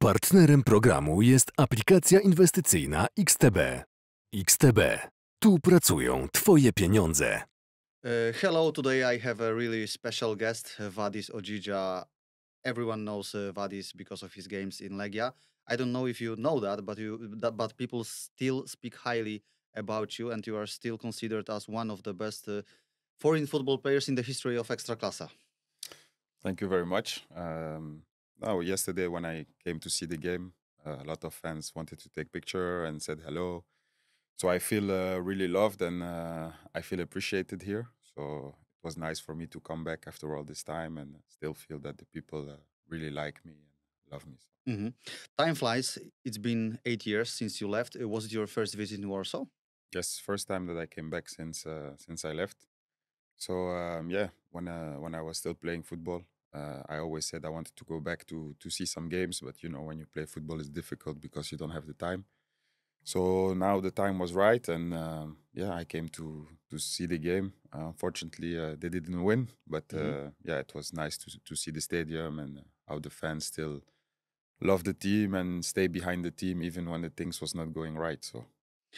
Partnerem programu jest aplikacja inwestycyjna XTB. XTB. Tu pracują Twoje pieniądze. Hello, today I have a really special guest, Odjidja. Everyone knows Vadis because of his games in Legia. I don't know if you know that, but people still speak highly about you, and you are still considered as one of the best foreign football players in the history of Ekstraklasa. Thank you very much. Yesterday when I came to see the game, a lot of fans wanted to take picture and said hello. So I feel really loved and I feel appreciated here. So it was nice for me to come back after all this time and still feel that the people really like me and love me. Time flies. It's been 8 years since you left. Was it your first visit in Warsaw? Yes, first time that I came back since I left. So when I was still playing football, I always said I wanted to go back to see some games, but you know, when you play football, it's difficult because you don't have the time. So now the time was right, and I came to see the game. Unfortunately, they didn't win, but it was nice to see the stadium and how the fans still love the team and stay behind the team even when the things was not going right. So.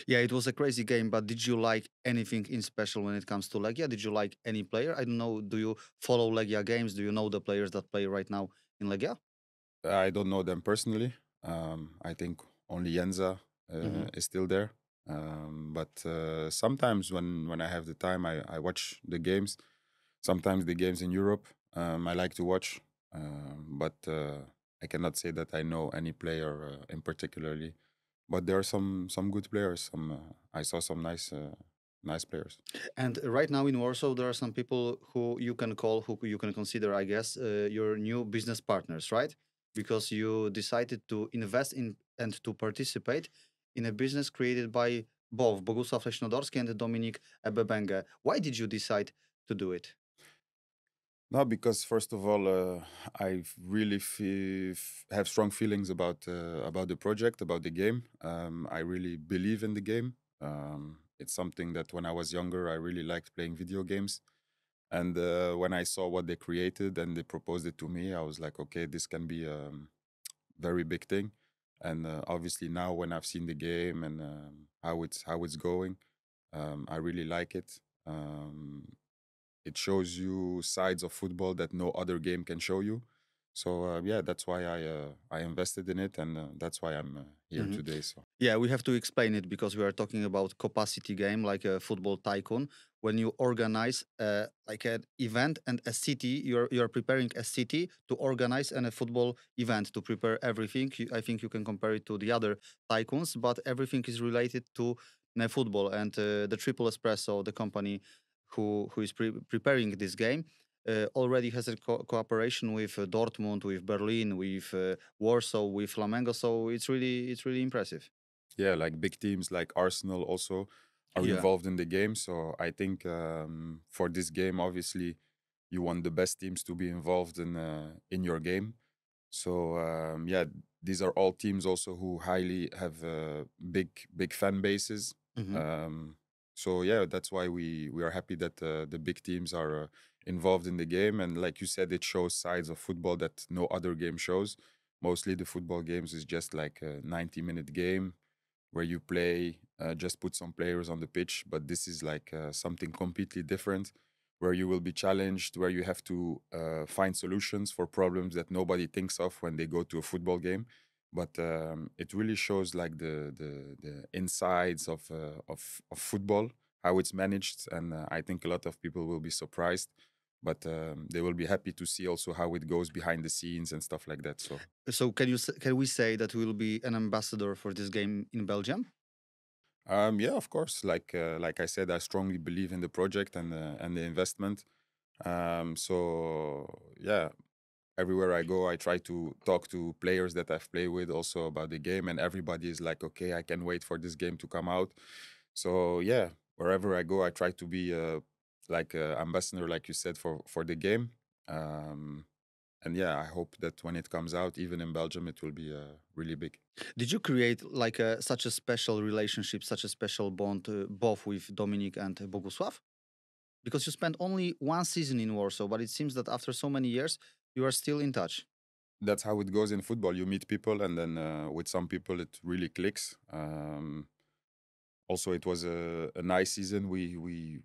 Yeah, it was a crazy game, but did you like anything in special when it comes to Legia? Did you like any player? I don't know. Do you follow Legia games? Do you know the players that play right now in Legia? I don't know them personally. I think only Jenza is still there. But sometimes when I have the time, I watch the games. Sometimes the games in Europe, I like to watch. But I cannot say that I know any player in particularly. But there are some good players. I saw some nice players. And right now in Warsaw, there are some people who you can call, who you can consider, I guess, your new business partners, right? Because you decided to invest in and to participate in a business created by both Bogusław Leśnodorski and Dominik Ebebenge. Why did you decide to do it? No, because first of all, I really have strong feelings about the project, about the game. I really believe in the game. It's something that when I was younger, I really liked playing video games. And when I saw what they created and they proposed it to me, I was like, okay, this can be a very big thing. And obviously now, when I've seen the game and how it's going, I really like it. It shows you sides of football that no other game can show you. So that's why I invested in it, and that's why I'm here today. So yeah, we have to explain it because we are talking about capacity game, like a football tycoon. When you organize like an event and a city, you're preparing a city to organize a football event to prepare everything. I think you can compare it to the other tycoons, but everything is related to football. And the Triple Espresso, the company who is preparing this game, already has a cooperation with Dortmund, with Berlin, with Warsaw, with Flamengo. So it's really impressive. Yeah, like big teams like Arsenal also are involved in the game. So I think for this game, obviously, you want the best teams to be involved in your game. So these are all teams also who highly have big fan bases. So that's why we are happy that the big teams are involved in the game. And like you said, it shows sides of football that no other game shows. Mostly the football games is just like a 90-minute game where you play, just put some players on the pitch. But this is like something completely different, where you will be challenged, where you have to find solutions for problems that nobody thinks of when they go to a football game. But it really shows like the insides of football, how it's managed, and I think a lot of people will be surprised, but they will be happy to see also how it goes behind the scenes and stuff like that. So can we say that we will be an ambassador for this game in Belgium? Of course. Like I said, I strongly believe in the project and the investment. Everywhere I go, I try to talk to players that I've played with also about the game, and everybody is like, okay, I can wait for this game to come out. So wherever I go, I try to be like an ambassador, like you said, for the game. I hope that when it comes out, even in Belgium, it will be really big. Did you create like such a special relationship, such a special bond, both with Dominik and Bogusław? Because you spent only one season in Warsaw, but it seems that after so many years, you are still in touch. that's how it goes in football. You meet people, and then with some people it really clicks. Also, it was a nice season. We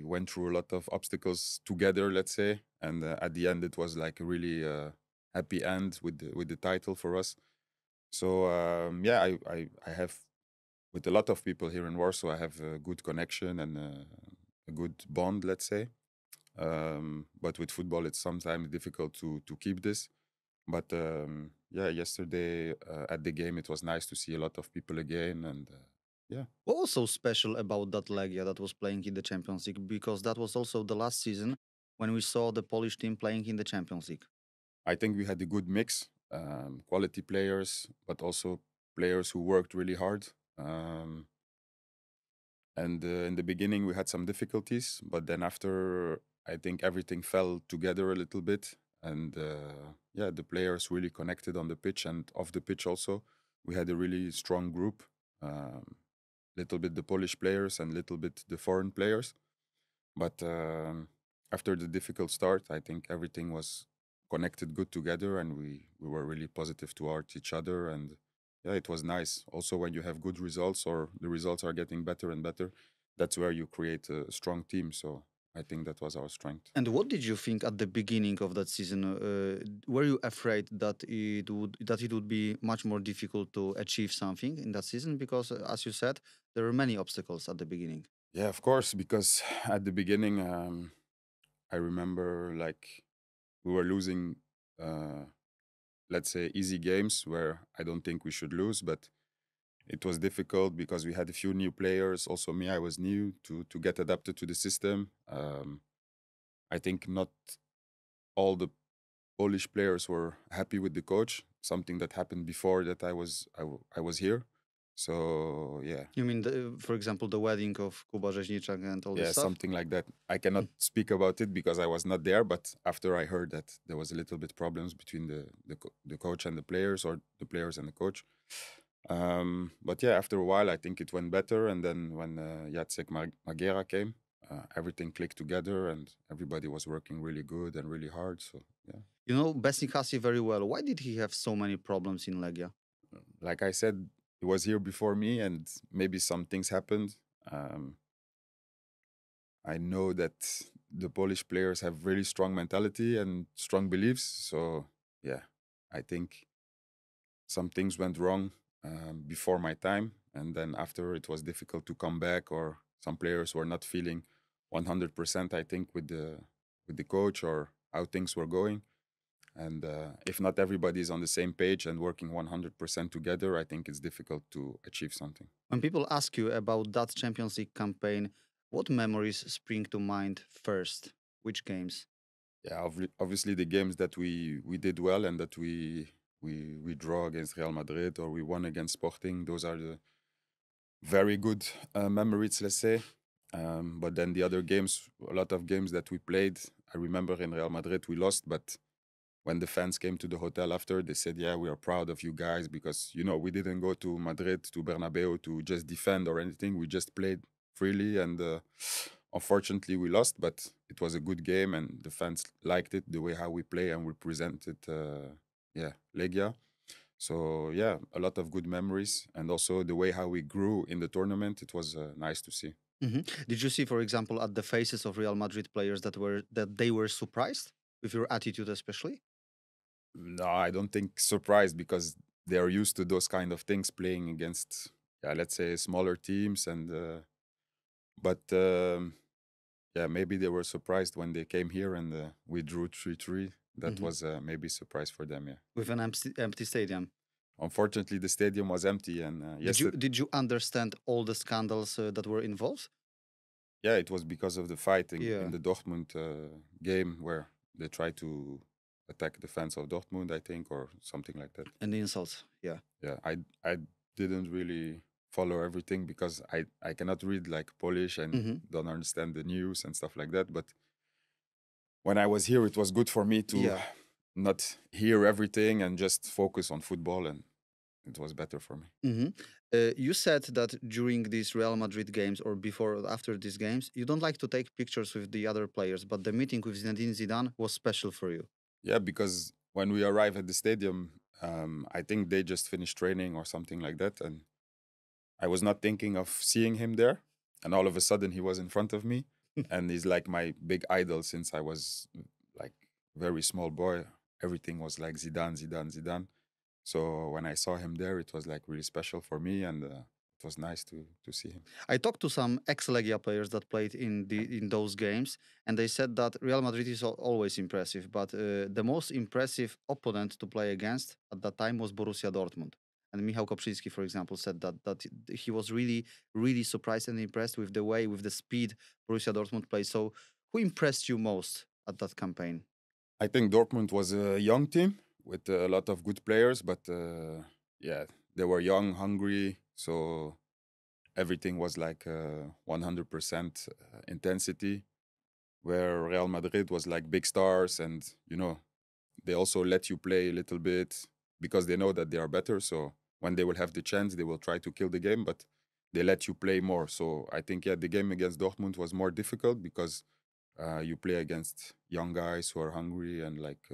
went through a lot of obstacles together, let's say, and at the end it was like a really happy end with the title for us. So yeah, I have with a lot of people here in Warsaw. I have a good connection and a good bond, let's say. But with football, it's sometimes difficult to keep this. But yeah, yesterday at the game, it was nice to see a lot of people again, and yeah. What was so special about that Legia that was playing in the Champions League? Because that was also the last season when we saw the Polish team playing in the Champions League. I think we had a good mix, quality players, but also players who worked really hard. And in the beginning, we had some difficulties, but then after, I think everything fell together a little bit. And yeah, the players really connected on the pitch and off the pitch also. We had a really strong group, little bit the Polish players and little bit the foreign players. But after the difficult start, I think everything was connected good together, and we were really positive towards each other. And yeah, it was nice. Also, when you have good results or the results are getting better and better, that's where you create a strong team. So I think that was our strength. And what did you think at the beginning of that season? Were you afraid that it would be much more difficult to achieve something in that season? Because, as you said, there were many obstacles at the beginning. Yeah, of course, because at the beginning, I remember like we were losing, let's say, easy games where I don't think we should lose, but it was difficult because we had a few new players. Also, me, I was new to get adapted to the system. I think not all the Polish players were happy with the coach. Something that happened before that I was here. So yeah. You mean, for example, the wedding of Kuba Rzeźniczak and all this Yeah, stuff? something like that. I cannot speak about it because I was not there. But after I heard that there was a little bit problems between the coach and the players, or the players and the coach. But yeah, after a while, I think it went better. And then when Jacek Magiera came, everything clicked together, and everybody was working really good and really hard. So yeah. You know Besnik Hasi very well. Why did he have so many problems in Legia? Like I said, he was here before me, and maybe some things happened. I know that the Polish players have really strong mentality and strong beliefs. So yeah, I think some things went wrong before my time, and then after it was difficult to come back, or some players were not feeling 100%. I think with the coach or how things were going. And if not everybody is on the same page and working 100% together, I think it's difficult to achieve something. When people ask you about that Champions League campaign, what memories spring to mind first? Which games? Yeah, obviously the games that we did well and that we draw against Real Madrid or we won against Sporting. Those are the very good memories, let's say. But then the other games, a lot of games that we played, I remember in Real Madrid we lost, but when the fans came to the hotel after, they said, yeah, we are proud of you guys because, you know, we didn't go to Madrid, to Bernabeu to just defend or anything. We just played freely, and unfortunately we lost, but it was a good game and the fans liked it, the way how we play and we presented, Legia. So yeah, a lot of good memories, and also the way how we grew in the tournament. It was nice to see. Did you see, for example, at the faces of Real Madrid players that they were surprised with your attitude, especially? No, I don't think surprised because they are used to those kind of things playing against, yeah, let's say smaller teams, and but yeah, maybe they were surprised when they came here and we drew 3-3. That was maybe a surprise for them. Yeah, With an empty stadium. Unfortunately, the stadium was empty, and Did you understand all the scandals that were involved? Yeah, it was because of the fight Yeah. in the Dortmund game where they tried to attack the fans of Dortmund, I think, or something like that. And the insults, yeah. Yeah, I didn't really follow everything because I cannot read like Polish and don't understand the news and stuff like that. But when I was here, it was good for me to not hear everything and just focus on football, and it was better for me. You said that during these Real Madrid games or before or after these games, you don't like to take pictures with the other players, but the meeting with Zinedine Zidane was special for you. Yeah, because when we arrive at the stadium, I think they just finished training or something like that, and I was not thinking of seeing him there, and all of a sudden he was in front of me, and he's like my big idol since I was like very small boy. Everything was like Zidane, Zidane, Zidane. So when I saw him there, it was like really special for me, and it was nice to see him. I talked to some ex-Legia players that played in those games, and they said that Real Madrid is always impressive, but the most impressive opponent to play against at that time was Borussia Dortmund. And Michał Kopczyński, for example, said that he was really, really surprised and impressed with the way, with the speed Borussia Dortmund plays. So, who impressed you most at that campaign? I think Dortmund was a young team with a lot of good players, but yeah, they were young, hungry, so everything was like 100% intensity. Where Real Madrid was like big stars, and they also let you play a little bit because they know that they are better. So when they will have the chance, they will try to kill the game, but they let you play more. So I think, yeah, the game against Dortmund was more difficult because you play against young guys who are hungry and like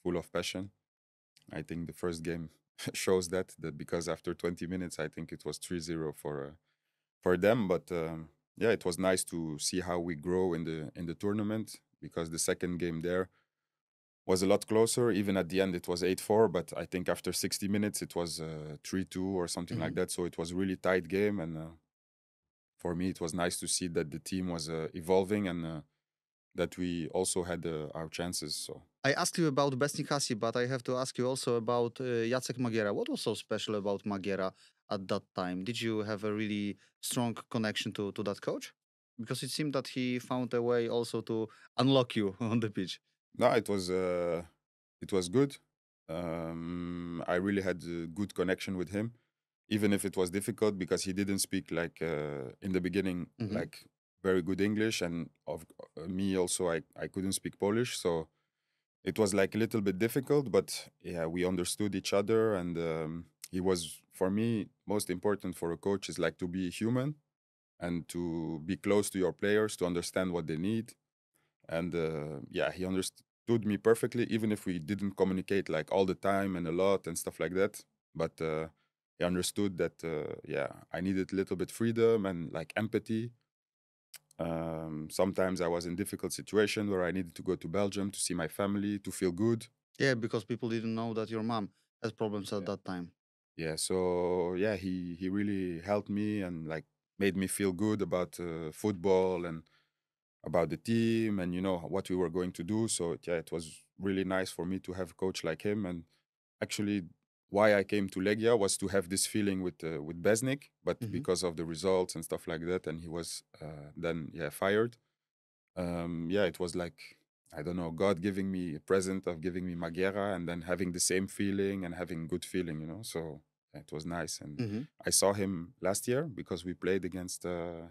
full of passion. I think the first game shows that because after 20 minutes, I think it was 3-0 for them. But yeah, it was nice to see how we grow in the tournament, because the second game there was a lot closer. Even at the end, it was 8-4, but I think after 60 minutes, it was 3-2 or something like that. So it was a really tight game, and for me, it was nice to see that the team was evolving, and that we also had our chances. So I asked you about Besnikasi, but I have to ask you also about Jacek Magiera. What was so special about Magiera at that time? Did you have a really strong connection to that coach? Because it seemed that he found a way also to unlock you on the pitch. no, it was good. I really had a good connection with him, even if it was difficult because he didn't speak like in the beginning like very good English, and of me also I couldn't speak Polish, so it was like a little bit difficult. But yeah, we understood each other, and he was, for me, most important for a coach is like to be human and to be close to your players, to understand what they need. And yeah, he understood me perfectly, even if we didn't communicate like all the time and a lot and stuff like that. But he understood that yeah, I needed a little bit freedom and like empathy. Sometimes I was in difficult situation where I needed to go to Belgium to see my family, to feel good. Yeah, because people didn't know that your mom had problems at that time. Yeah, so yeah, he really helped me and like made me feel good about football and about the team, and what we were going to do. So yeah, it was really nice for me to have a coach like him. And actually, why I came to Legia was to have this feeling with Besnik, but because of the results and stuff like that, and he was then fired. Yeah, it was like, I don't know, God giving me a present of giving me Magiera, and then having the same feeling and having good feeling. So it was nice. And I saw him last year because we played against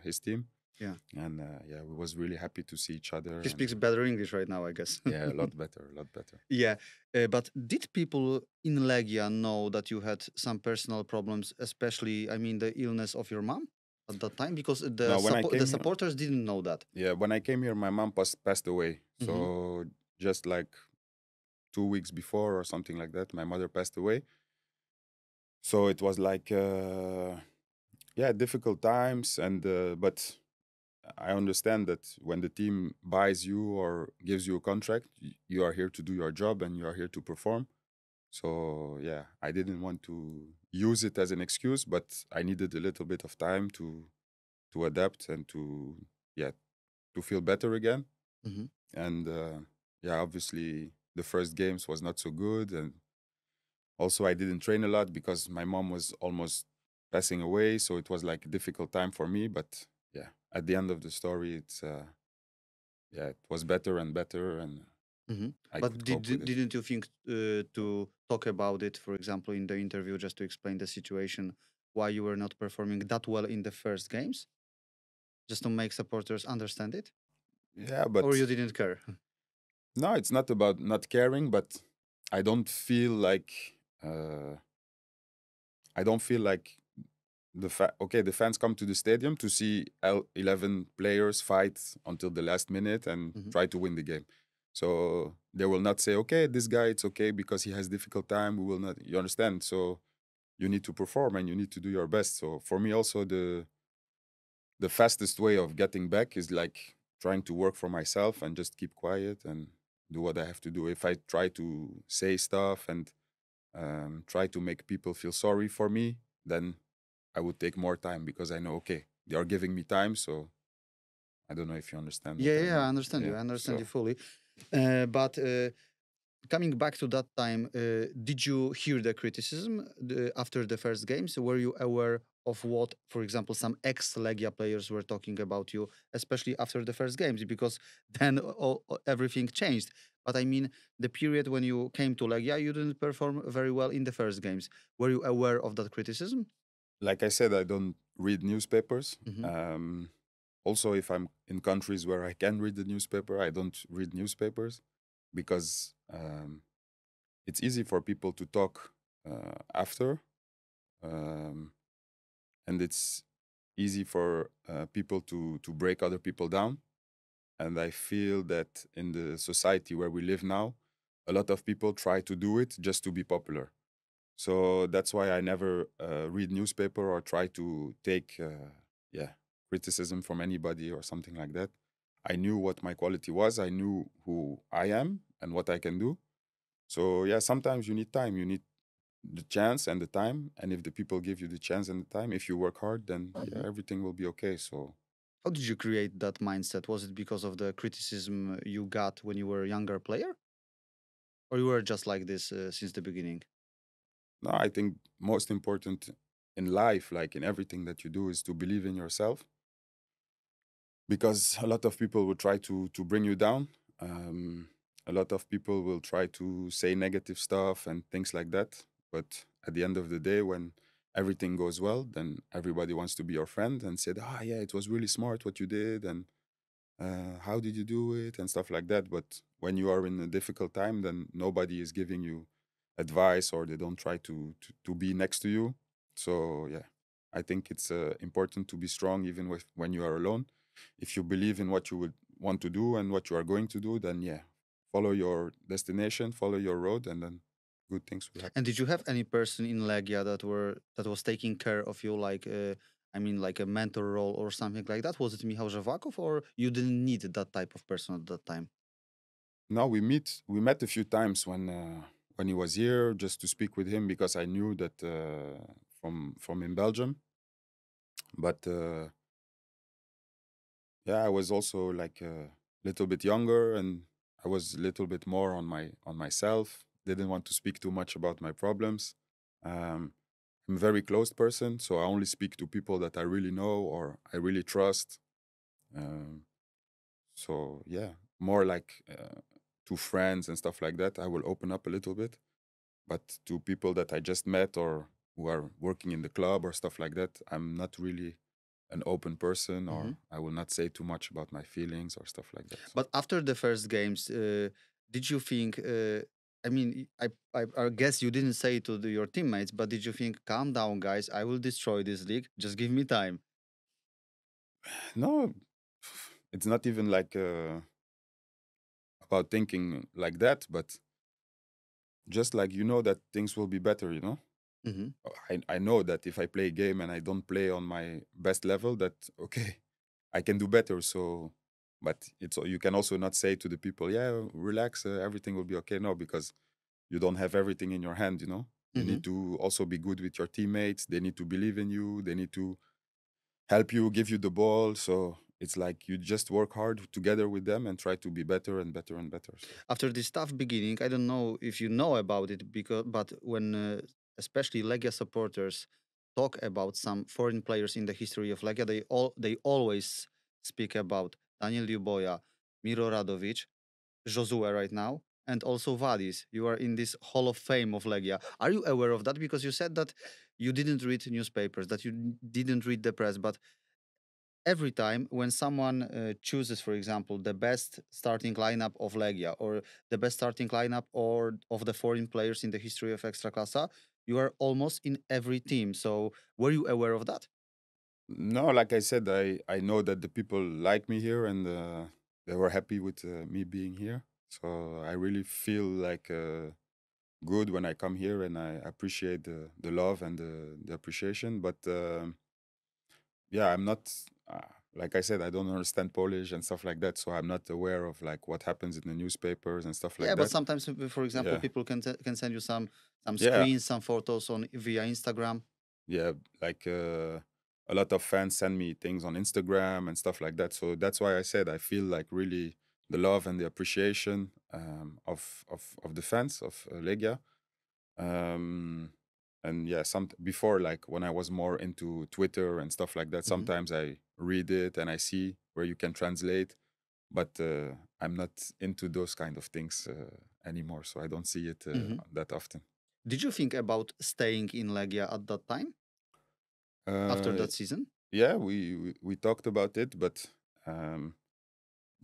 his team. Yeah. And yeah, we was really happy to see each other. He speaks better English right now, I guess. Yeah, a lot better, a lot better. Yeah, but did people in Legia know that you had some personal problems, especially, I mean, the illness of your mom at that time? Because No, when I came the here- supporters didn't know that. Yeah, when I came here, my mom passed away. So just like 2 weeks before or something like that, my mother passed away. So it was like, yeah, difficult times. And but I understand that when the team buys you or gives you a contract, you are here to do your job and you are here to perform. So yeah, I didn't want to use it as an excuse, but I needed a little bit of time to adapt and to feel better again. And yeah, obviously the first games was not so good, and also I didn't train a lot because my mom was almost passing away, so it was like a difficult time for me. But yeah, at the end of the story, it's yeah, it was better and better, and I But could cope with it. didn't you think to talk about it, for example, in the interview, just to explain the situation, why you were not performing that well in the first games, just to make supporters understand it, Yeah, but or you didn't care? no, it's not about not caring, but I don't feel like uh, I don't feel like the fans come to the stadium to see 11 players fight until the last minute and try to win the game. So they will not say, okay, this guy, it's okay because he has difficult time. We will not, you understand? So you need to perform and you need to do your best. So for me also the fastest way of getting back is like trying to work for myself and just keep quiet and do what I have to do. If I try to say stuff and try to make people feel sorry for me, then I would take more time because I know, okay, they are giving me time. So I don't know if you understand what Yeah, I yeah, I mean. understand you. Yeah. I understand you So fully. But coming back to that time, did you hear the criticism after the first games? Were you aware of what, for example, some ex-Legia players were talking about you, especially after the first games? Because then everything changed. But I mean, the period when you came to Legia, you didn't perform very well in the first games. Were you aware of that criticism? like I said, I don't read newspapers. Hmm. Also, if I'm in countries where I can read the newspaper, I don't read newspapers because it's easy for people to talk after, um, and it's easy for people to break other people down. And I feel that in the society where we live now, a lot of people try to do it just to be popular. So that's why I never read newspaper or try to take yeah criticism from anybody or something like that. I knew what my quality was. I knew who I am and what I can do. So yeah, sometimes you need time. You need the chance and the time. And if the people give you the chance and the time, if you work hard, then yeah, Hmm. everything will be okay. So How did you create that mindset? Was it because of the criticism you got when you were a younger player? Or you were just like this since the beginning? no, I think most important in life, like in everything that you do, is to believe in yourself because a lot of people will try to bring you down. Um, a lot of people will try to say negative stuff and things like that. But at the end of the day, when everything goes well, then everybody wants to be your friend and said, "Ah, yeah, it was really smart what you did, and how did you do it?" and stuff like that. But when you are in a difficult time, then nobody is giving you advice or they don't try to be next to you. So yeah, I think it's important to be strong even when you are alone. If you believe in what you would want to do and what you are going to do, then yeah, follow your destination, follow your road, and then good things will happen. And did you have any person in Legia that was taking care of you, like I mean, like a mentor role or something like that? Was it Michał Żewaków, or you didn't need that type of person at that time? No, we met a few times when he was here just to speak with him because I knew that from in Belgium. But yeah, I was also like a little bit younger and I was a little bit more on myself. Didn't want to speak too much about my problems. Um, I'm a very closed person, so I only speak to people that I really know or I really trust. Um, so yeah, more like to friends and stuff like that. I will open up a little bit, but to people that I just met or who are working in the club or stuff like that, I'm not really an open person, Hmm. or I will not say too much about my feelings or stuff like that. So, But after the first games, did you think? I mean, I guess you didn't say it to your teammates, but did you think, "Calm down, guys. I will destroy this league. Just give me time." no, it's not even like about thinking like that, but just like you know that things will be better, you know. Hmm. I know that if I play a game and I don't play on my best level, that okay, I can do better. So, but it's you can also not say to the people, yeah, relax, everything will be okay. No, because you don't have everything in your hand. You know, you Hmm. need to also be good with your teammates. They need to believe in you. They need to help you, give you the ball. So it's like you just work hard together with them and try to be better and better and better. So After this tough beginning, I don't know if you know about it, because but when especially Legia supporters talk about some foreign players in the history of Legia, they always speak about Daniel Ljuboja, Miro Radovic, Josue right now, and also Vadis. You are in this Hall of Fame of Legia. Are you aware of that? Because you said that you didn't read newspapers, that you didn't read the press, but every time when someone chooses, for example, the best starting lineup of Legia or the best starting lineup or of the foreign players in the history of Ekstraklasa, you are almost in every team. So were you aware of that? no, like I said, I know that the people like me here and they were happy with me being here. So I really feel like good when I come here, and I appreciate the love and the appreciation. But yeah, I'm not. Like I said, I don't understand Polish and stuff like that, so I'm not aware of like what happens in the newspapers and stuff Yeah, like but that. sometimes, for example, Yeah, people can send you some yeah, screens, some photos on via Instagram. yeah. Like a lot of fans send me things on Instagram and stuff like that. So that's why I said I feel like really the love and the appreciation of the fans of Legia. Um, and yeah, some before, like when I was more into Twitter and stuff like that, Hmm. sometimes I read it and I see where you can translate, but I'm not into those kind of things anymore, so I don't see it Hmm. that often. Did you think about staying in Legia at that time after uh, that season? yeah, we talked about it, but um,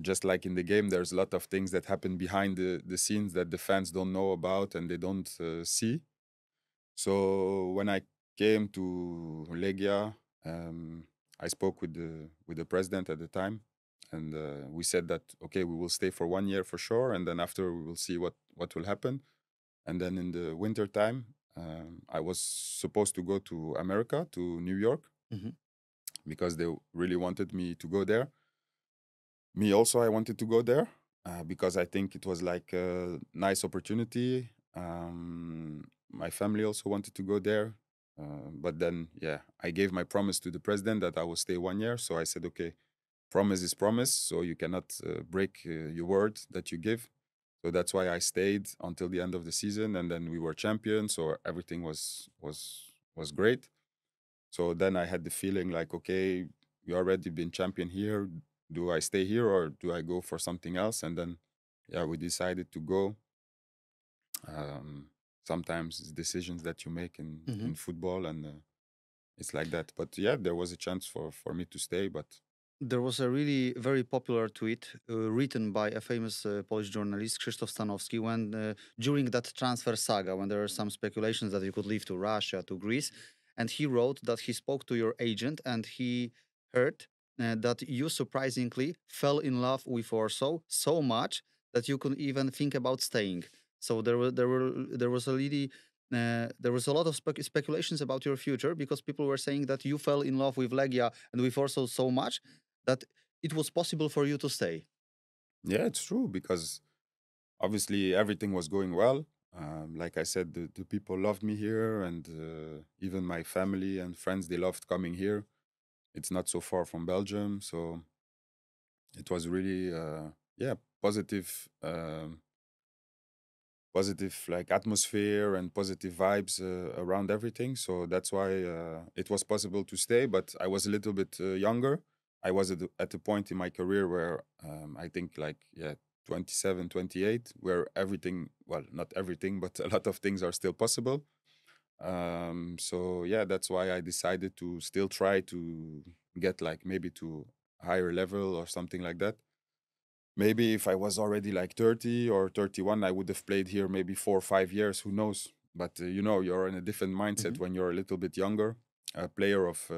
just like in the game, there's a lot of things that happen behind the scenes that the fans don't know about and they don't see. So when I came to Legia, um, I spoke with the president at the time, and we said that okay, we will stay for 1 year for sure, and then after we will see what will happen. And then in the winter time, I was supposed to go to America, to New York, Hmm. because they really wanted me to go there. Me also, I wanted to go there because I think it was like a nice opportunity. My family also wanted to go there. But then, yeah, I gave my promise to the president that I will stay 1 year. So I said, okay, promise is promise. So you cannot break your word that you give. So that's why I stayed until the end of the season, and then we were champions. So everything was great. So then I had the feeling like, okay, you already been champion here. Do I stay here or do I go for something else? And then, yeah, we decided to go. Um, Sometimes it's decisions that you make Hmm. in football, and it's like that. But yeah, there was a chance for me to stay. But There was a really very popular tweet written by a famous Polish journalist, Krzysztof Stanowski, when during that transfer saga, when there were some speculations that you could leave to Russia, to Greece, and he wrote that he spoke to your agent and he heard that you surprisingly fell in love with Warsaw so much that you could even think about staying. So there was a really there was a lot of speculations about your future because people were saying that you fell in love with Legia and with Warsaw so much that it was possible for you to stay. yeah, it's true because obviously everything was going well. Like I said, the people loved me here, and even my family and friends, they loved coming here. It's not so far from Belgium, so it was really yeah, positive, positive like atmosphere and positive vibes around everything. So that's why it was possible to stay. But I was a little bit younger. I was at a point in my career where I think like, yeah, 27, 28, where everything, well, not everything, but a lot of things are still possible. So yeah, that's why I decided to still try to get like maybe to higher level or something like that. Maybe if I was already like 30 or 31, I would have played here maybe 4 or 5 years, who knows. But you're in a different mindset Mhm. when you're a little bit younger. A player of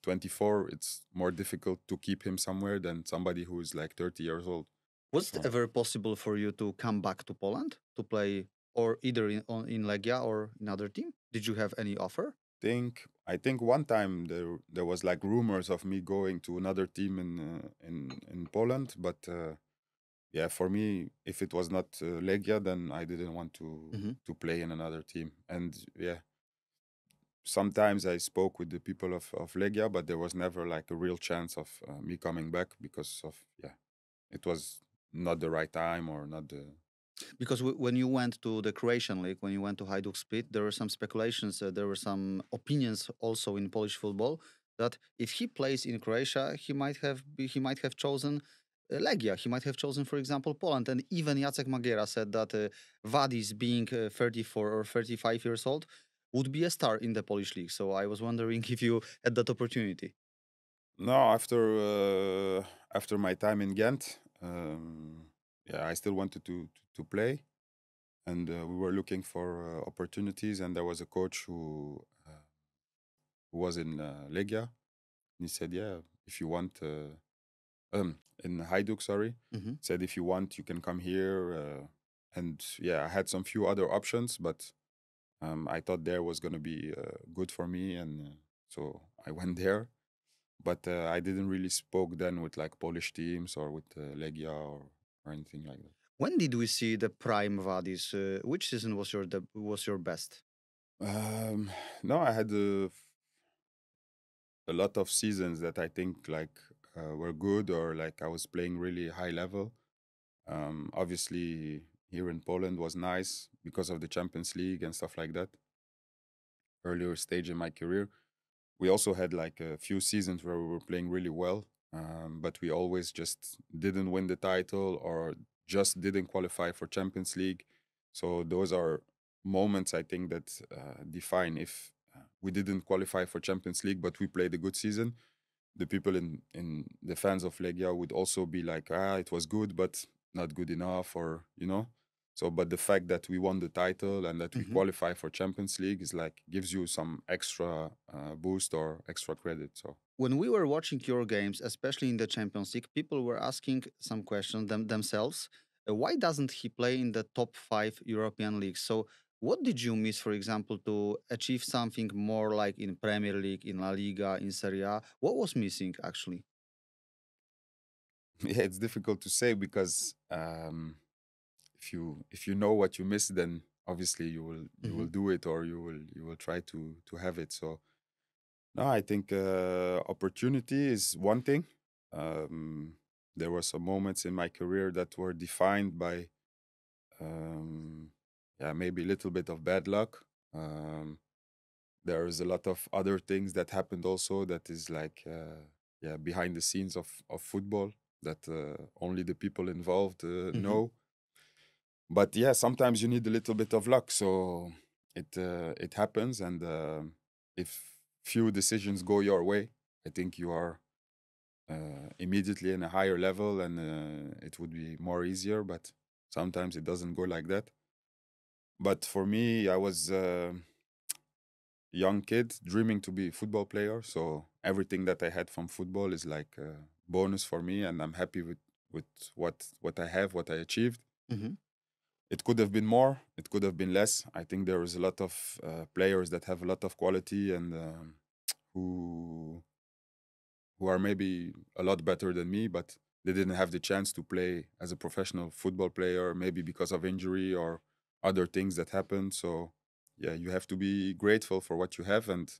24, it's more difficult to keep him somewhere than somebody who is like 30 years old. Was it So ever possible for you to come back to Poland to play, or either in Legia or another team? Did you have any offer? I think one time there was like rumors of me going to another team in Poland, but yeah, for me, if it was not Legia, then I didn't want Hmm. to play in another team. And yeah, sometimes I spoke with the people of Legia, but there was never like a real chance of me coming back because of, yeah, it was not the right time or not the. Because when you went to the Croatian league, when you went to Hajduk Split, there were some speculations, there were some opinions also in Polish football that if he plays in Croatia, he might have chosen Legia. He might have chosen, for example, Poland. And even Jacek Magiera said that Vadis, being 34 or 35 years old, would be a star in the Polish league. So I was wondering if you had that opportunity. No, after my time in Ghent, yeah, I still wanted to play, and we were looking for opportunities, and there was a coach who was in Legia. And he said, "Yeah, if you want, in Hajduk, sorry. Said if you want, you can come here. And yeah, I had some few other options, but I thought there was gonna be good for me, and so I went there. But I didn't really spoke then with like Polish teams or with Legia or anything like that. When did we see the prime Vadis? Which season was your best? No, I had a lot of seasons that I think like were good, or like I was playing really high level. Obviously, here in Poland was nice because of the Champions League and stuff like that. Earlier stage in my career, we also had like a few seasons where we were playing really well, but we always just didn't win the title or just didn't qualify for Champions League. So those are moments I think that define if we didn't qualify for Champions League, but we played a good season. The people in the fans of Legia would also be like, it was good, but not good enough, or So, but the fact that we won the title and that we qualify for Champions League is like gives you some extra boost or extra credit. So when we were watching your games, especially in the Champions League, people were asking some questions themselves. Why doesn't he play in the top 5 European leagues? So, what did you miss, for example, to achieve something more like in Premier League, in La Liga, in Serie A? What was missing actually? yeah, it's difficult to say because if you know what you miss, then obviously you will do it, or you will try to have it. So no, I think opportunity is one thing. There were some moments in my career that were defined by yeah, maybe a little bit of bad luck. There's a lot of other things that happened also that is like yeah, behind the scenes of football that only the people involved know. But yeah, sometimes you need a little bit of luck, so it happens. And if few decisions go your way, I think you are immediately in a higher level, and it would be more easier. But sometimes it doesn't go like that. But for me, I was a young kid dreaming to be a football player, so everything that I had from football is like a bonus for me, and I'm happy with what I have, what I achieved. It could have been more, it could have been less. I think there is a lot of players that have a lot of quality, and who are maybe a lot better than me, but they didn't have the chance to play as a professional football player, maybe because of injury or other things that happened. So yeah, you have to be grateful for what you have, and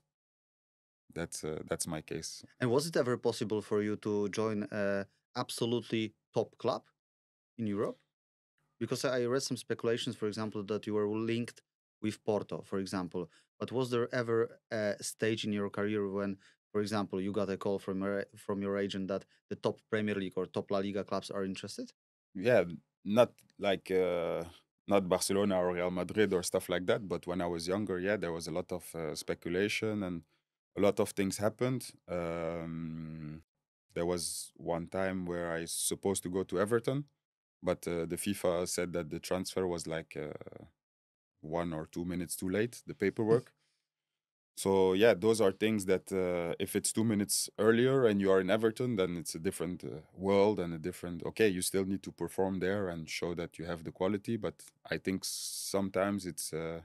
that's my case. And was it ever possible for you to join a absolutely top club in Europe? Because I read some speculations, for example, that you were linked with Porto, for example. But was there ever a stage in your career when, for example, you got a call from your agent that the top Premier League or top La Liga clubs are interested? Yeah, not like not Barcelona or Real Madrid or stuff like that, but when I was younger, yeah, there was a lot of speculation, and a lot of things happened. There was one time where I supposed to go to Everton, but the FIFA said that the transfer was like 1 or 2 minutes too late, the paperwork. So yeah, those are things that if it's 2 minutes earlier and you are in Everton, then it's a different world and a different. Okay, you still need to perform there and show that you have the quality. But I think sometimes it's the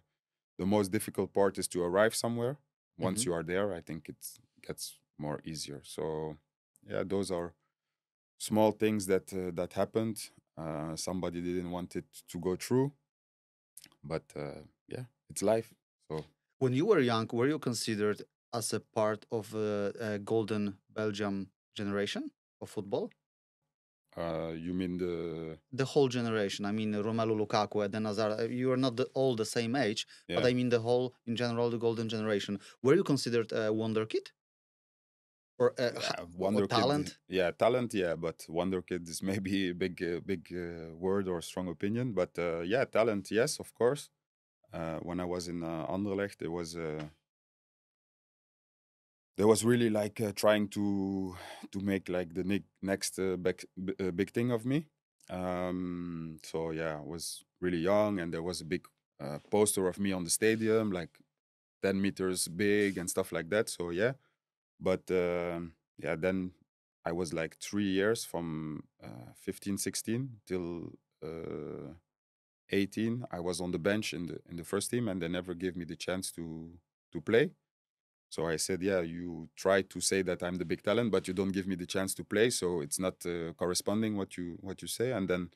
most difficult part is to arrive somewhere. Once you are there, I think it gets more easier. So yeah, those are small things that happened. Somebody didn't want it to go through, but yeah, it's life. So When you were young, were you considered as a part of a golden Belgium generation of football? you mean The whole generation. I mean, Romelu Lukaku, Eden Hazard. You are not all the same age, but yeah. I mean the whole, in general, the golden generation. Were you considered a wonder kid or Yeah, or Wonder Kid. talent? Yeah, talent. Yeah, but Wonder Kid is maybe a big word or strong opinion. But yeah, talent. Yes, of course. When I was in Anderlecht, there was really like trying to make like the next big thing of me. So yeah, I was really young, and there was a big poster of me on the stadium, like 10 meters big and stuff like that. So yeah, but yeah, then I was like 3 years from 15, 16 till 18. I was on the bench in the first team, and they never gave me the chance to play. So I said, yeah, you try to say that I'm the big talent, but you don't give me the chance to play, so it's not corresponding what you say. And then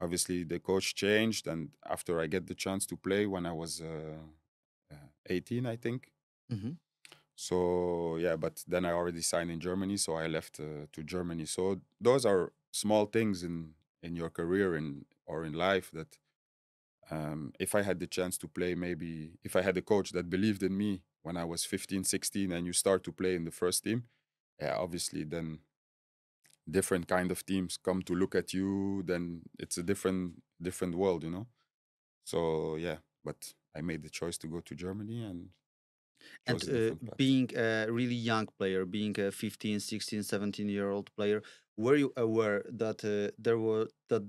obviously the coach changed, and after I get the chance to play when I was 18, I think. Mhm. So yeah, but then I already signed in Germany, so I left to Germany. So those are small things in your career or in life that if I had the chance to play, maybe if I had a coach that believed in me when I was 15, 16, and you start to play in the first team, yeah, obviously then different kind of teams come to look at you, then it's a different world, you know. So yeah, but I made the choice to go to Germany and And chose a different path. being a really young player, being a 15, 16, 17-year-old player, were you aware that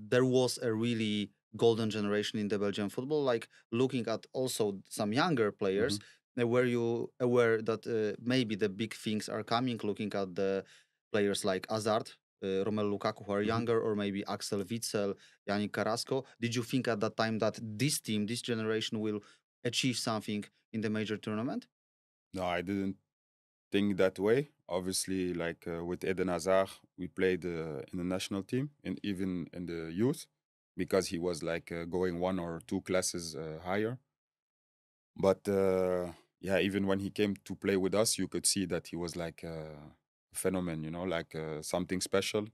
there was a really golden generation in the Belgian football? Like looking at also some younger players, Mhm. were you aware that maybe the big things are coming? Looking at the players like Hazard, Romelu Lukaku, who are Mhm. younger, or maybe Axel Witsel, Yannick Carrasco. Did you think at that time that this team, this generation, will achieve something in the major tournament? No, I didn't think that way. Obviously, like with Eden Hazard, we played in the national team and even in the youth because he was like going 1 or 2 classes higher. But yeah, even when he came to play with us, you could see that he was like a phenomenon, you know, like something special.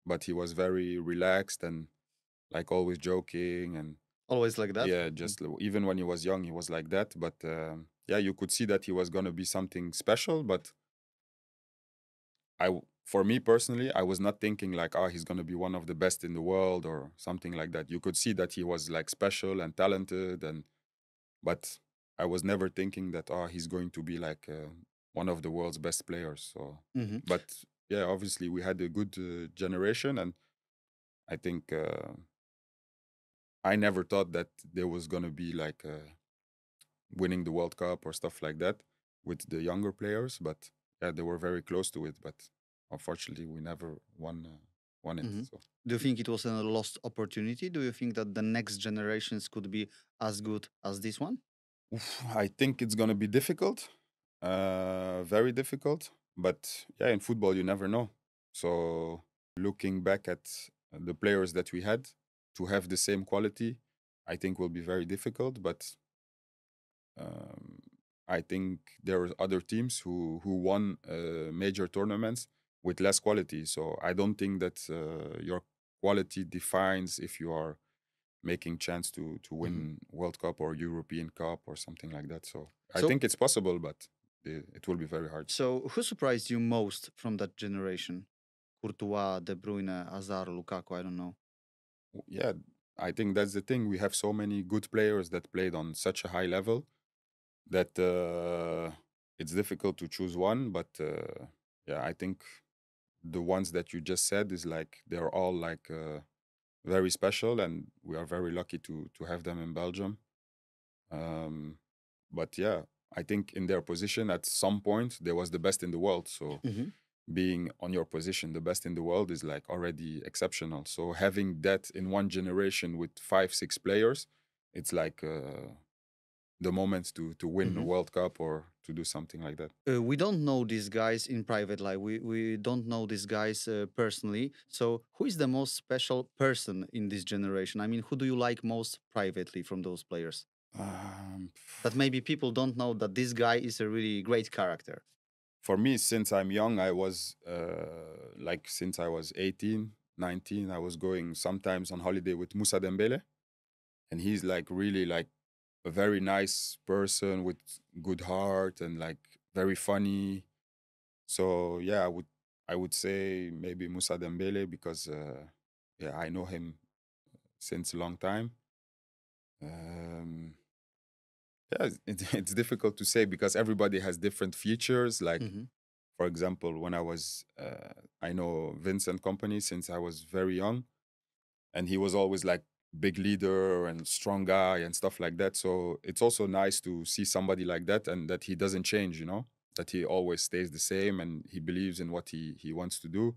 But he was very relaxed and like always joking and Always like that? yeah, just even when he was young, he was like that. But yeah, you could see that he was gonna be something special. But for me personally, I was not thinking like, oh, he's gonna be one of the best in the world or something like that. You could see that he was like special and talented, and but I was never thinking that, oh, he's going to be like one of the world's best players. So, Mhm. but yeah, obviously we had a good generation, and I think I never thought that there was gonna be like winning the World Cup or stuff like that with the younger players. But yeah, they were very close to it. But unfortunately, we never won it. Mhm. So Do you think it was a lost opportunity? Do you think that the next generations could be as good as this one? I think it's gonna be difficult, very difficult. But yeah, in football, you never know. So looking back at the players that we had to have the same quality, I think will be very difficult. But um, I think there are other teams who won major tournaments with less quality. So I don't think that your quality defines if you are making chance to Mhm. win World Cup or European Cup or something like that. So I So, think it's possible, but it will be very hard. so who surprised you most from that generation? Courtois, De Bruyne, Hazard, Lukaku, I don't know. Yeah, I think that's the thing. We have so many good players that played on such a high level that it's difficult to choose one. But yeah, I think the ones that you just said is like they're all like very special, and we are very lucky to have them in Belgium. Um, but yeah, I think in their position at some point they was the best in the world. So Mhm. being on your position the best in the world is like already exceptional. So having that in one generation with 5, 6 players, it's like the moment to win a Mhm. World Cup or to do something like that. We don't know these guys in private life. We don't know these guys personally. So, who is the most special person in this generation? I mean, who do you like most privately from those players? Um, That maybe people don't know that this guy is a really great character. for me, since I'm young, I was like since I was 18, 19, I was going sometimes on holiday with Moussa Dembele, and he's like really like a very nice person with good heart and like very funny. So yeah, I would say maybe Moussa Dembele because yeah, I know him since a long time. Um, yeah, it's difficult to say because everybody has different features. Like Mhm. for example, when I know Vincent Company since I was very young, and he was always like big leader and strong guy and stuff like that. So it's also nice to see somebody like that and that he doesn't change, you know. that he always stays the same and he believes in what he wants to do.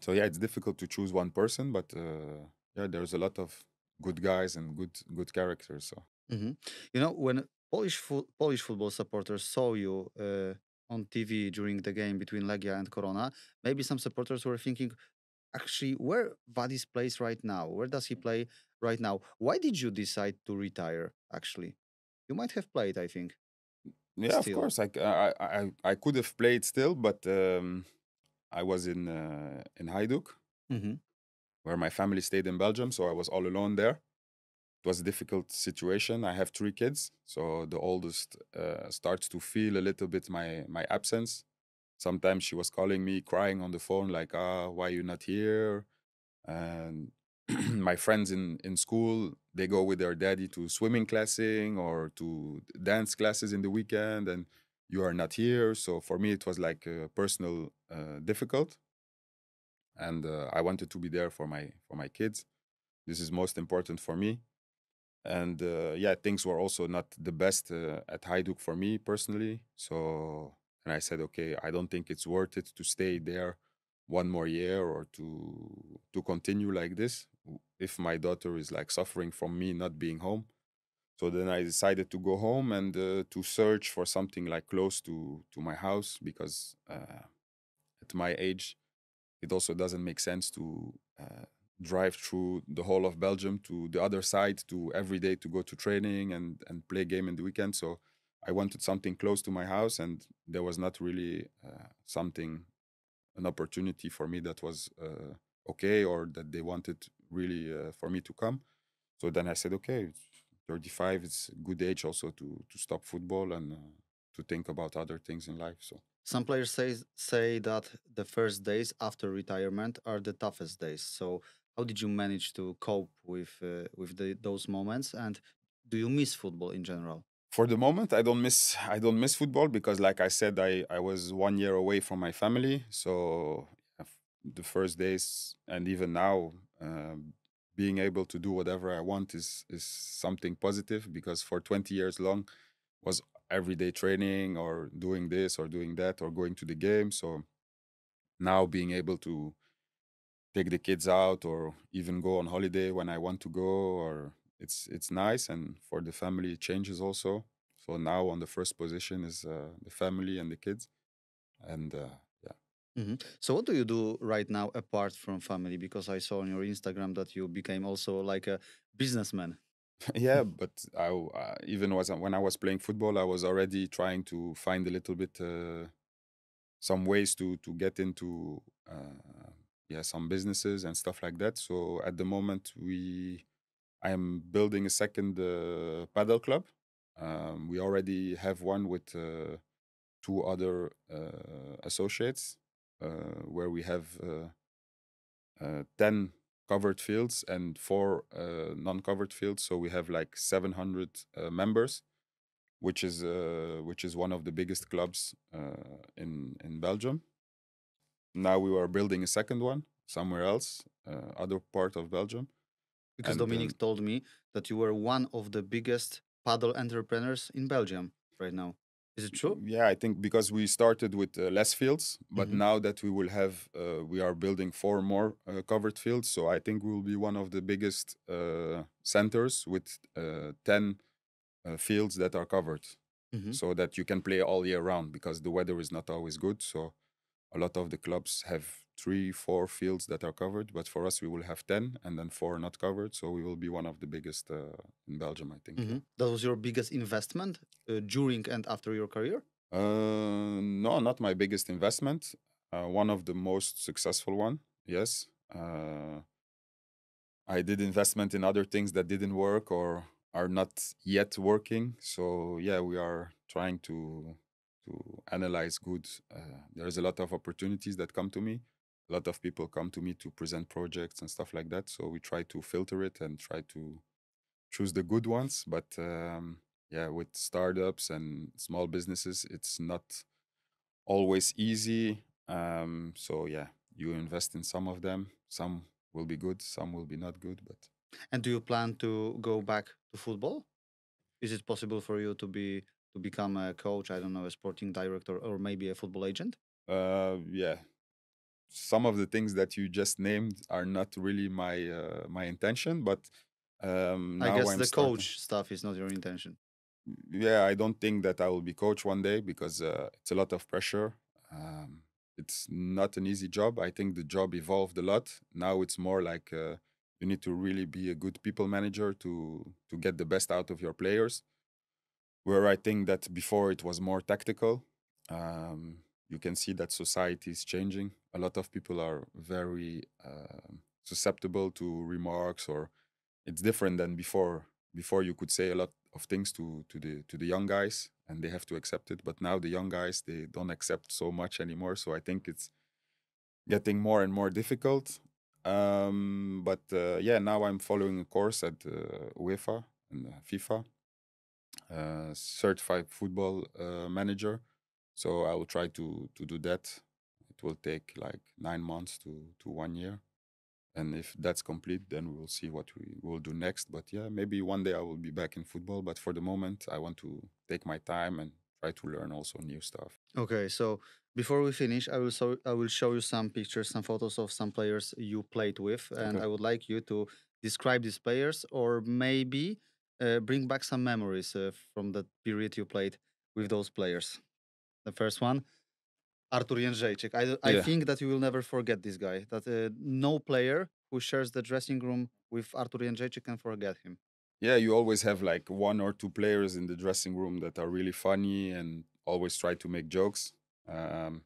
So yeah, it's difficult to choose one person, but yeah, there's a lot of good guys and good characters. So Hmm. You know, when Polish football supporters saw you on TV during the game between Legia and Korona, maybe some supporters were thinking, actually, where Vadis plays right now? Where does he play right now? Why did you decide to retire? Actually, you might have played, I think, yeah, of still. course, I could have played still, but I was in Hajduk, Hmm. where my family stayed in Belgium, so I was all alone there. It was a difficult situation. I have 3 kids, so the oldest starts to feel a little bit my absence. Sometimes she was calling me, crying on the phone, like, why you not here? And my friends in school, they go with their daddy to swimming classing or to dance classes in the weekend, and you are not here. So for me, it was like personal difficult, and I wanted to be there for my kids. This is most important for me. And yeah, things were also not the best at Hajduk for me personally. So, and I said, okay, I don't think it's worth it to stay there one more year or to continue like this if my daughter is like suffering from me not being home. So then I decided to go home and to search for something like close to my house, because at my age it also doesn't make sense to drive through the whole of Belgium to the other side to every day to go to training and play game in the weekend. So I wanted something close to my house, and there was not really an opportunity for me that was okay, or that they wanted really for me to come. So then I said, okay, 35 is a good age also to stop football and to think about other things in life. So Some players say that the first days after retirement are the toughest days. So, how did you manage to cope with those moments? And do you miss football in general? for the moment, I don't miss football, because like I said, I was 1 year away from my family. So the first days and even now, being able to do whatever I want is something positive, because for 20 years long was everyday training or doing this or doing that or going to the game. So now being able to take the kids out or even go on holiday when I want to go, or it's nice. And for the family it changes also. So now on the first position is the family and the kids. And yeah. So, what do you do right now apart from family? Because I saw on your Instagram that you became also like a businessman. Yeah, but even when I was playing football, I was already trying to find a little bit some ways to get into yeah, some businesses and stuff like that. So at the moment I am building a second paddle club. We already have one with 2 other associates, where we have 10 covered fields and 4 non-covered fields. So we have like 700 members, which is one of the biggest clubs in Belgium. Now we are building a second one somewhere else, other part of Belgium, Because and Dominic told me that you were one of the biggest paddle entrepreneurs in Belgium right now. Is it true? yeah, I think because we started with less fields, but Hmm. now that we are building 4 more covered fields. So I think we will be one of the biggest centers with 10 fields that are covered, Hmm. so that you can play all year round, because the weather is not always good. So a lot of the clubs have 3, 4 fields that are covered, but for us we will have 10 and then 4 not covered. So we will be one of the biggest in Belgium, I think. Yeah. That was your biggest investment during and after your career? No, not my biggest investment. One of the most successful one. Yes. I did investment in other things that didn't work or are not yet working. So yeah, we are trying to analyze good. There's a lot of opportunities that come to me. A lot of people come to me to present projects and stuff like that. So we try to filter it and try to choose the good ones. But yeah, with startups and small businesses, it's not always easy. So yeah, you invest in some of them. Some will be good, some will be not good. But And do you plan to go back to football? Is it possible for you to become a coach? I don't know, a sporting director or maybe a football agent? Yeah. Some of the things that you just named are not really my intention, but I now guess I'm the starting. coach stuff is not your intention. Yeah, I don't think that I will be coach one day because it's a lot of pressure. Um, it's not an easy job. I think the job evolved a lot. Now it's more like you need to really be a good people manager to get the best out of your players. Where I think that before it was more tactical. You can see that society is changing. A lot of people are very susceptible to remarks, or it's different than before. Before you could say a lot of things to the young guys, and they have to accept it. But now the young guys, they don't accept so much anymore. So I think it's getting more and more difficult. But yeah, now I'm following a course at UEFA and FIFA, certified football manager. So I will try to do that. It will take like 9 months to 1 year. And if that's complete, then we will see what we will do next. But yeah, maybe one day I will be back in football. But for the moment, I want to take my time and try to learn also new stuff. Okay, so before we finish, I will show you some pictures, some photos of some players you played with, and Okay. I would like you to describe these players, or maybe bring back some memories from the period you played with those players. The first one, Artur Jędrzejczyk. I Yeah. think that you will never forget this guy. That no player who shares the dressing room with Artur Jędrzejczyk can forget him. Yeah, you always have like one or two players in the dressing room that are really funny and always try to make jokes. Um,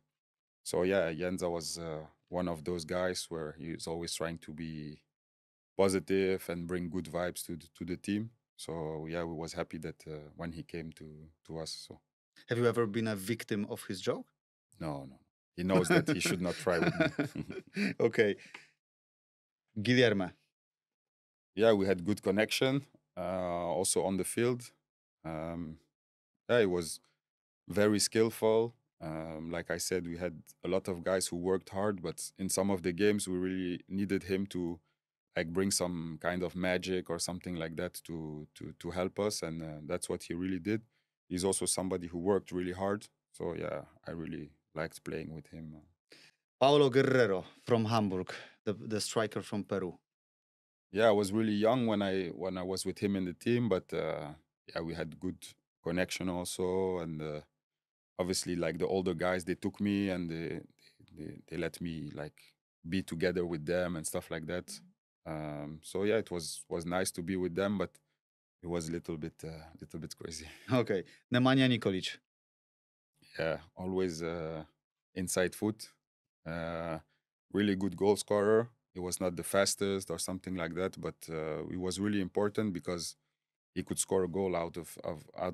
so yeah, Jenza was one of those guys where he was always trying to be positive and bring good vibes to the team. So yeah, we was happy that when he came to us. So Have you ever been a victim of his joke? no, he knows that he should not try with me. Okay, Guilherme. Yeah, we had good connection. Also on the field, yeah, he was very skillful. Like I said, we had a lot of guys who worked hard, but in some of the games, we really needed him to like bring some kind of magic or something like that to help us, and that's what he really did. He's also somebody who worked really hard. So yeah, I really liked playing with him. Paulo Guerrero from Hamburg, the striker from Peru. Yeah, I was really young when I was with him in the team, but yeah, we had good connection also, and obviously like the older guys, they took me and they let me like be together with them and stuff like that. So yeah, it was nice to be with them, but it was a little bit crazy. Okay, Nemanja Nikolic. Yeah, always inside foot. Uh, really good goal scorer. He was not the fastest or something like that, but he was really important because he could score a goal out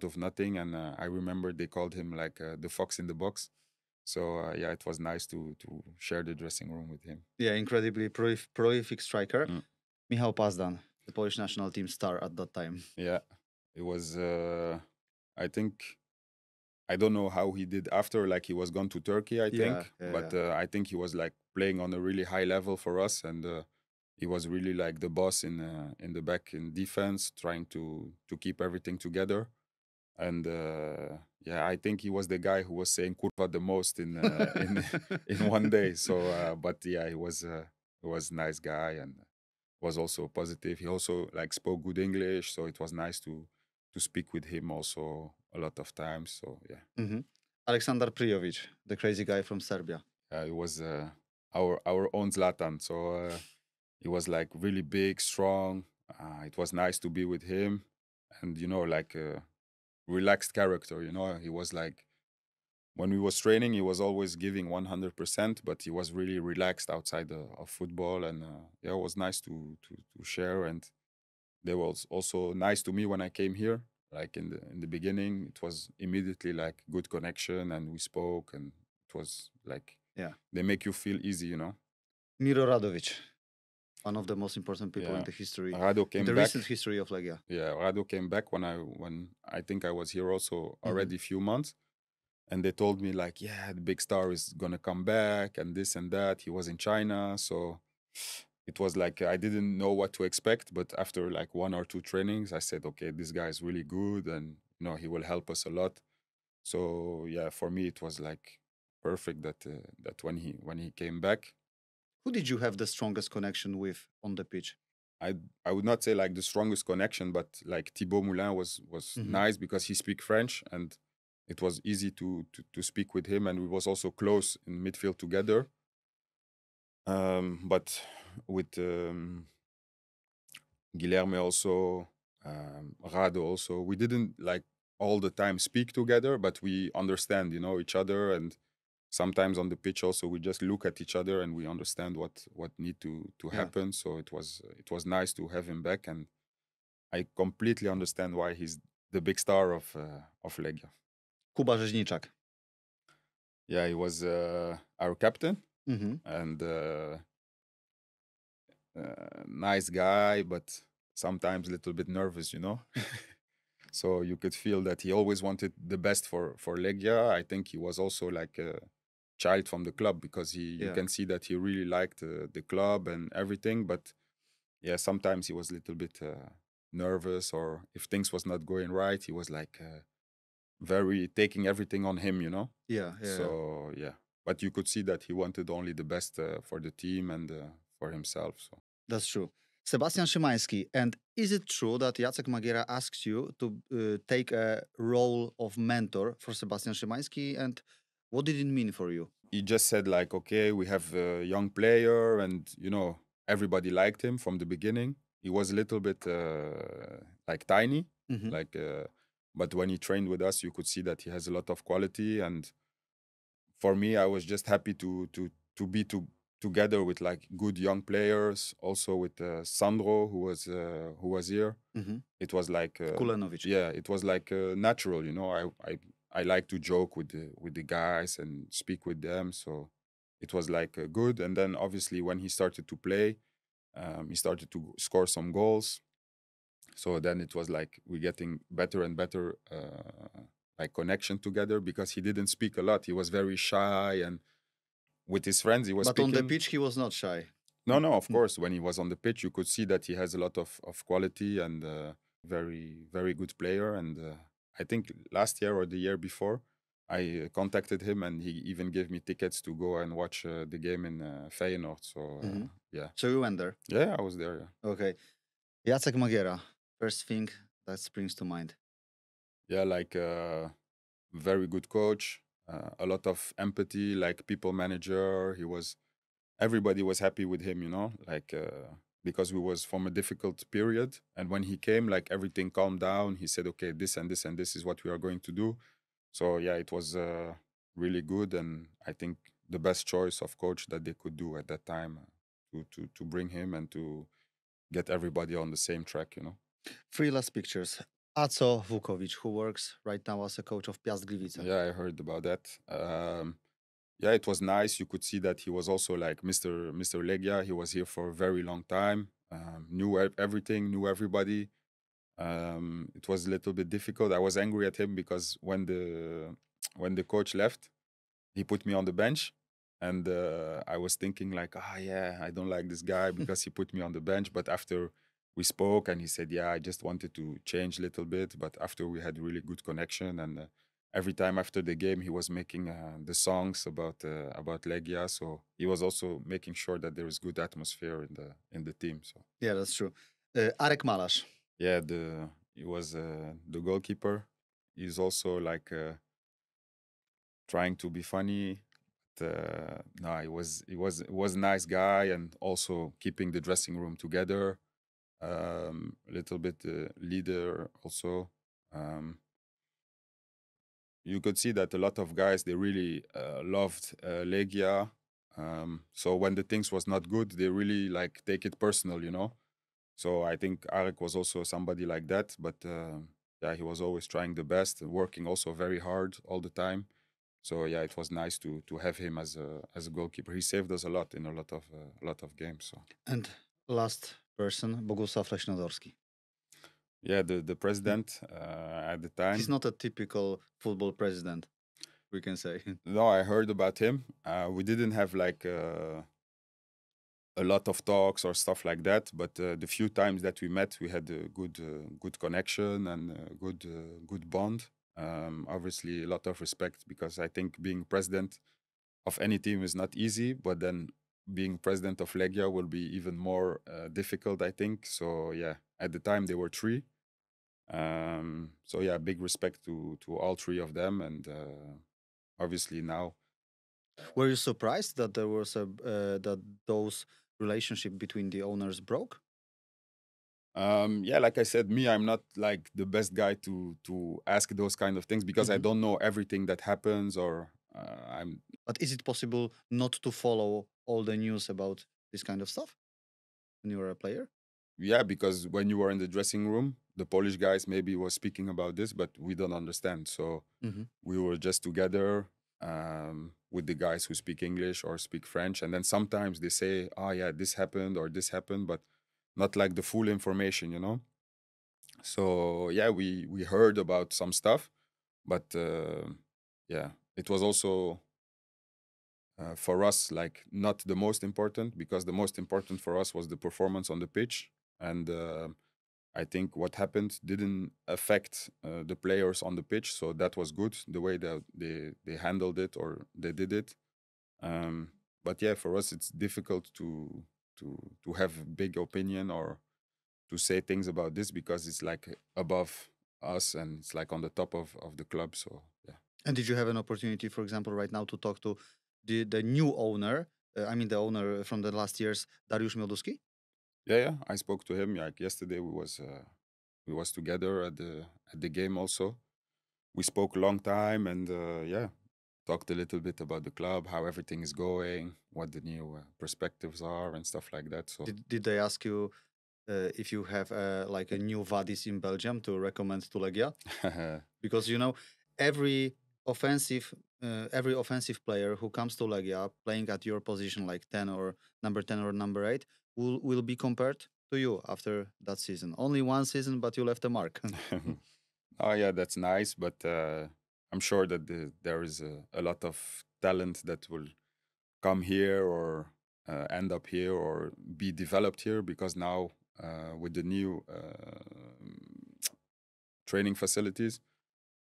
of nothing. And I remember they called him like the fox in the box. So yeah, it was nice to share the dressing room with him. Yeah, incredibly prolific striker. Mm. Michał Pazdan, the Polish national team star at that time. Yeah, it was. I think I don't know how he did after. Like he was gone to Turkey, I think. But I think he was like playing on a really high level for us, and he was really like the boss in the back in defense, trying to keep everything together. And yeah, I think he was the guy who was saying "kurva" the most in one day. So, but yeah, he was a nice guy and was also positive. He also like spoke good English, so it was nice to speak with him also a lot of times. So yeah, Aleksandar Prijovic, the crazy guy from Serbia. it was our own Zlatan. So he was like really big, strong. It was nice to be with him, and like a relaxed character. He was like when we was training, he was always giving 100%, but he was really relaxed outside of football, and yeah, it was nice to share. And they was also nice to me when I came here. Like in the beginning, it was immediately like good connection, and we spoke, and it was like they make you feel easy. Miro Radovic, one of the most important people in Yeah. the history, Rado in came the back. recent history of Legia. Yeah, Rado came back when I think I was here also already a few months, and they told me like, yeah, the big star is gonna come back and this and that. He was in China, so it was like I didn't know what to expect. But after like one or two trainings, I said, okay, this guy is really good, and he will help us a lot. So yeah, for me it was like perfect that when he came back. Who did you have the strongest connection with on the pitch? I would not say like the strongest connection, but like Thibaut Moulin was nice because he speak French, and it was easy to speak with him, and we was also close in midfield together. But with Guilherme also, Rado also, we didn't like all the time speak together, but we understand, each other, and sometimes on the pitch also we just look at each other and we understand what need to happen. So it was nice to have him back, and I completely understand why he's the big star of Legia. Kuba Rzeźniczak. Yeah, he was our captain, Mm-hmm. and nice guy, but sometimes a little bit nervous, So you could feel that he always wanted the best for Legia. I think he was also like a child from the club, because you can see that he really liked the club and everything. But yeah, sometimes he was a little bit nervous, or if things was not going right, he was like very taking everything on him, Yeah. So yeah, but you could see that he wanted only the best for the team and for himself. So That's true. Sebastian Szymański. And is it true that Jacek Magiera asked you to take a role of mentor for Sebastian Szymański? And what did it mean for you? He just said like, okay, we have a young player, and everybody liked him from the beginning. He was a little bit like tiny, Mm-hmm. like, but when he trained with us, you could see that he has a lot of quality. And for me, I was just happy to be together with like good young players. Also with Sandro, who was here. Mm-hmm. It was like Kulenovic. yeah, it was like natural. I like to joke with the guys and speak with them, so it was like good. And then obviously when he started to play, he started to score some goals. So then it was like we're getting better and better like connection together, because he didn't speak a lot. He was very shy, and with his friends he was But speaking. on the pitch, he was not shy. No, of course. When he was on the pitch, you could see that he has a lot of quality, and very, very good player. And I think last year or the year before, I contacted him, and he even gave me tickets to go and watch the game in Feyenoord. So yeah. So you went there? Yeah, I was there, yeah. Okay. Jacek Magiera, first thing that springs to mind. Yeah, like very good coach, a lot of empathy, like people manager. Everybody was happy with him, like because we was from a difficult period, and when he came, like everything calmed down. He said, okay, this and this and this is what we are going to do. So yeah, it was really good, and I think the best choice of coach that they could do at that time, to bring him and to get everybody on the same track. 3 last pictures. Aco Vukovic, who works right now as a coach of Piast Gliwice. Yeah, I heard about that. Yeah, it was nice. You could see that he was also like Mr. Legia. He was here for a very long time. Knew everything, knew everybody. It was a little bit difficult. I was angry at him because when the coach left, he put me on the bench, and I was thinking like, yeah, I don't like this guy because he put me on the bench. But after we spoke, and he said, yeah, I just wanted to change a little bit. But after we had really good connection, and every time after the game, he was making the songs about Legia. So he was also making sure that there is good atmosphere in the team. So yeah, that's true. Arek Malarz. yeah, he was the goalkeeper. He's also like trying to be funny. No, he was a nice guy, and also keeping the dressing room together. A little bit leader also. You could see that a lot of guys, they really loved Legia. So when the things was not good, they really like take it personal. So I think Arek was also somebody like that. But yeah, he was always trying the best, working also very hard all the time. So yeah, it was nice to have him as a goalkeeper. He saved us a lot in a lot of games. So. And last person, Bogusław Leśnodorski. Yeah, the president at the time. He's not a typical football president, we can say. No, I heard about him. We didn't have like a lot of talks or stuff like that. But the few times that we met, we had a good connection and a good bond. Obviously, a lot of respect, because I think being president of any team is not easy, but then being president of Legia will be even more difficult, I think. So yeah, at the time they were three. So yeah, big respect to all three of them, and obviously now. Were you surprised that there was that those relationship between the owners broke? Yeah, like I said, I'm not like the best guy to ask those kind of things, because I don't know everything that happens, or I'm. But is it possible not to follow all the news about this kind of stuff when you are a player? Yeah, because when you were in the dressing room, the Polish guys maybe was speaking about this, but we don't understand. So we were just together with the guys who speak English or speak French, and then sometimes they say, "Oh yeah, this happened or this happened," but not like the full information, you know. So yeah, we heard about some stuff, but yeah, it was also for us like not the most important, because the most important for us was the performance on the pitch, and I think what happened didn't affect the players on the pitch, so that was good, the way that they handled it or they did it. But yeah, for us it's difficult to have a big opinion or to say things about this, because it's like above us and it's like on the top of the club. So yeah. And did you have an opportunity, for example, right now to talk to the new owner? I mean, the owner from the last years, Dariusz Mioduski? Yeah, I spoke to him. Like yesterday, we was together at the game. Also, we spoke a long time, and yeah, talked a little bit about the club, how everything is going, what the new perspectives are, and stuff like that. So Did they ask you if you have like a new Vadis in Belgium to recommend to Legia? Because you know every every offensive player who comes to Legia playing at your position, like 10 or number 8, will be compared to you after that season. Only one season, but you left a mark. oh yeah, that's nice, but I'm sure that there is a lot of talent that will come here or end up here or be developed here, because now with the new training facilities,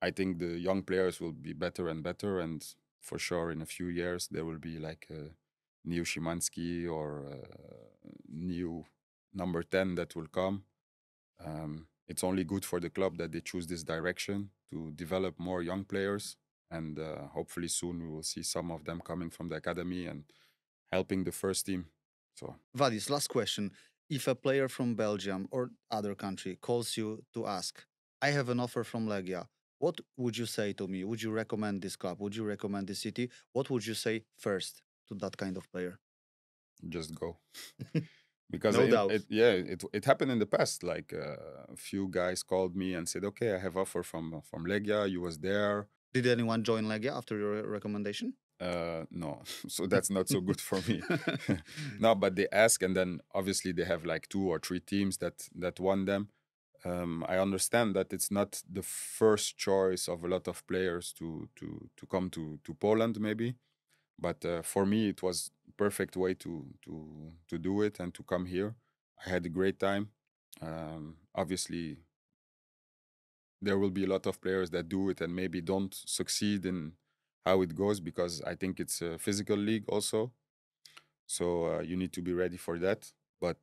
I think the young players will be better and better, and for sure in a few years there will be like a new Szymanski or a new number 10 that will come. It's only good for the club that they choose this direction to develop more young players, and hopefully soon we will see some of them coming from the academy and helping the first team. So Vadis, last question. If a player from Belgium or other country calls you to ask, I have an offer from Legia, what would you say to me? Would you recommend this club? Would you recommend this city? What would you say first to that kind of player? just go. Because No doubt. it happened in the past. Like a few guys called me and said, "Okay, I have offer from Legia. You was there." Did anyone join Legia after your recommendation? No, so that's not so good for me. No, but they ask, and then obviously they have like 2 or 3 teams that won them. I understand that it's not the first choice of a lot of players to come to Poland, maybe, but for me it was perfect way to do it and to come here. I had a great time. Obviously, there will be a lot of players that do it and maybe don't succeed in how it goes, because I think it's a physical league also. So you need to be ready for that. But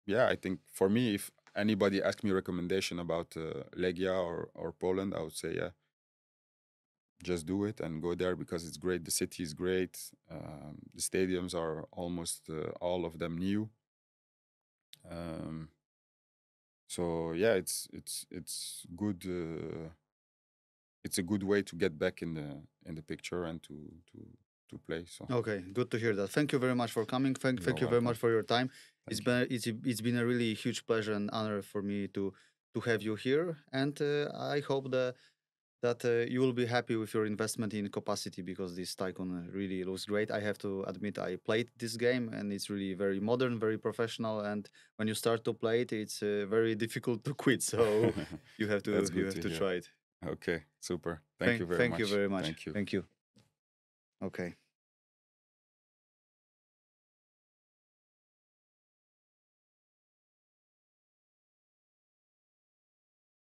yeah, I think for me, if anybody asked me recommendation about Legia or Poland, I would say, yeah, just do it and go there, because it's great. The city is great. The stadiums are almost all of them new. Um, so yeah, it's good. It's a good way to get back in the picture and to play. So Okay, good to hear that. Thank you very much for coming. you're Thank you very much welcome. for your time. Thank you. It's been a really huge pleasure and honor for me to have you here, and I hope that you will be happy with your investment in Capacity, because this Tycoon really looks great. I have to admit, I played this game and it's really very modern, very professional. And when you start to play it, it's very difficult to quit. So That's you good have to to hear. try it. Okay, super. Thank you very Thank you much. very much. Thank you. Thank you. Okay.